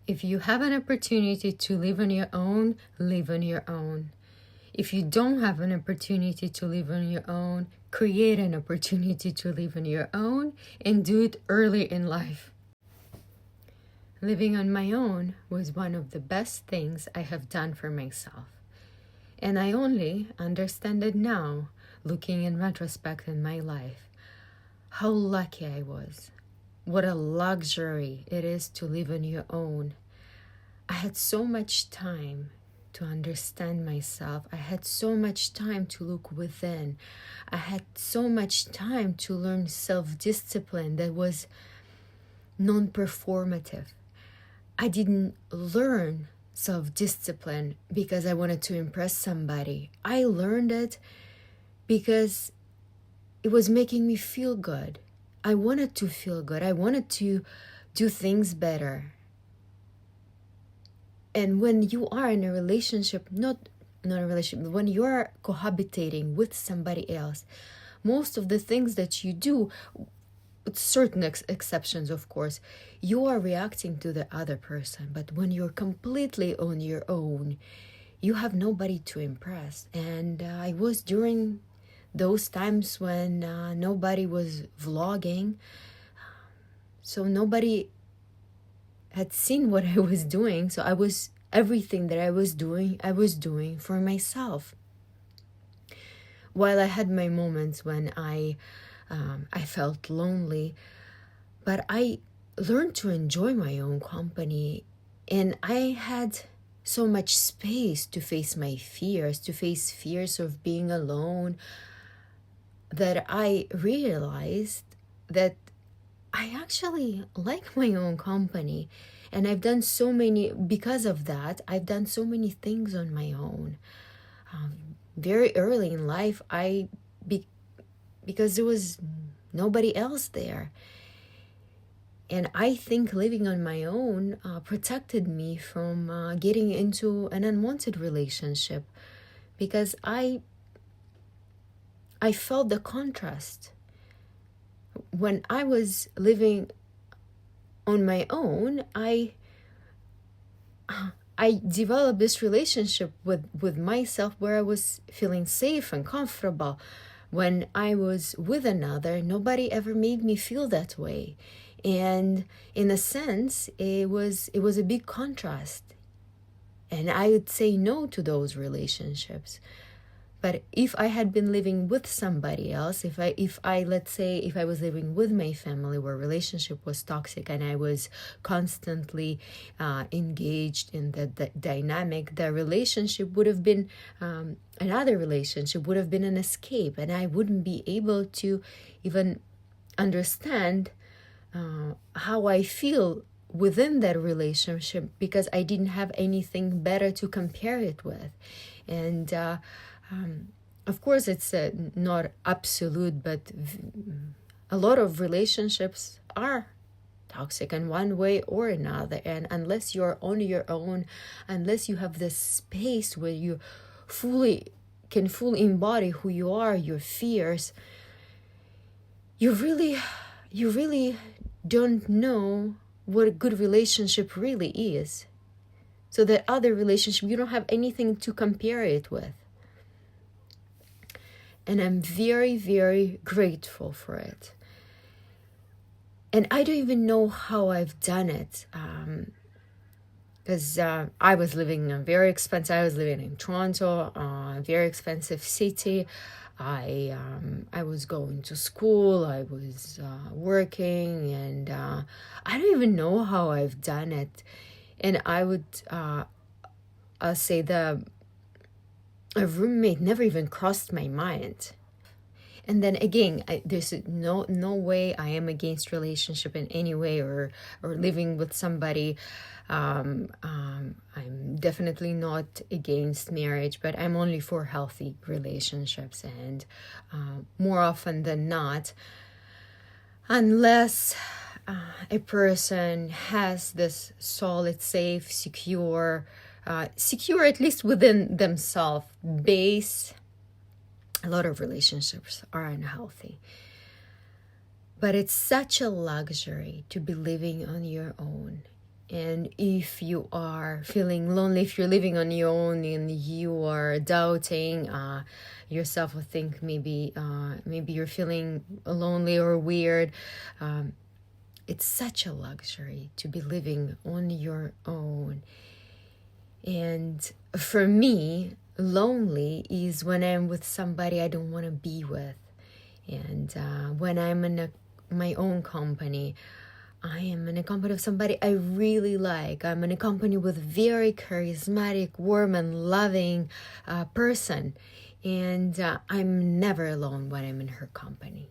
If you have an opportunity to live on your own, live on your own. If you don't have an opportunity to live on your own, create an opportunity to live on your own and do it early in life. Living on my own was one of the best things I have done for myself. And I only understand it now, looking in retrospect in my life, how lucky I was. What a luxury it is to live on your own. I had so much time to understand myself. I had so much time to look within. I had so much time to learn self-discipline that was non-performative. I didn't learn self-discipline because I wanted to impress somebody. I learned it because it was making me feel good. I wanted to feel good. I wanted to do things better. And when you are in a relationship, not a relationship, when you are cohabitating with somebody else, most of the things that you do, with certain exceptions, of course, you are reacting to the other person. But when you're completely on your own, you have nobody to impress. And I was during those times when nobody was vlogging, so nobody had seen what I was doing. So everything that I was doing for myself. While I had my moments when I felt lonely, but I learned to enjoy my own company, and I had so much space to face my fears, to face fears of being alone, that I realized that I actually like my own company. And because of that, I've done so many things on my own. Very early in life, because there was nobody else there. And I think living on my own protected me from getting into an unwanted relationship, because I felt the contrast. When I was living on my own, I developed this relationship with myself where I was feeling safe and comfortable. When I was with another, nobody ever made me feel that way. And in a sense, it was a big contrast. And I would say no to those relationships. But if I had been living with somebody else, if I was living with my family where relationship was toxic and I was constantly engaged in the dynamic, the relationship would have been, another relationship would have been an escape, and I wouldn't be able to even understand how I feel within that relationship, because I didn't have anything better to compare it with. And of course, it's not absolute, but a lot of relationships are toxic in one way or another. And unless you're on your own, unless you have this space where you can fully embody who you are, your fears, you really don't know what a good relationship really is. So that other relationship, you don't have anything to compare it with. And I'm very, very grateful for it. And I don't even know how I've done it. Because I was living in I was living in Toronto, a very expensive city. I was going to school, I was working, and I don't even know how I've done it. And I'll say a roommate never even crossed my mind. And then again, there's no way I am against relationship in any way, or living with somebody. I'm definitely not against marriage, but I'm only for healthy relationships. And more often than not, unless a person has this solid, safe, secure at least within themselves base, a lot of relationships are unhealthy. But it's such a luxury to be living on your own And if you are feeling lonely, if you're living on your own and you are doubting yourself, or think maybe you're feeling lonely or weird, it's such a luxury to be living on your own. And for me, lonely is when I'm with somebody I don't want to be with. And when I'm in my own company, I am in a company of somebody I really like. I'm in a company with a very charismatic, warm, and loving person. And I'm never alone when I'm in her company.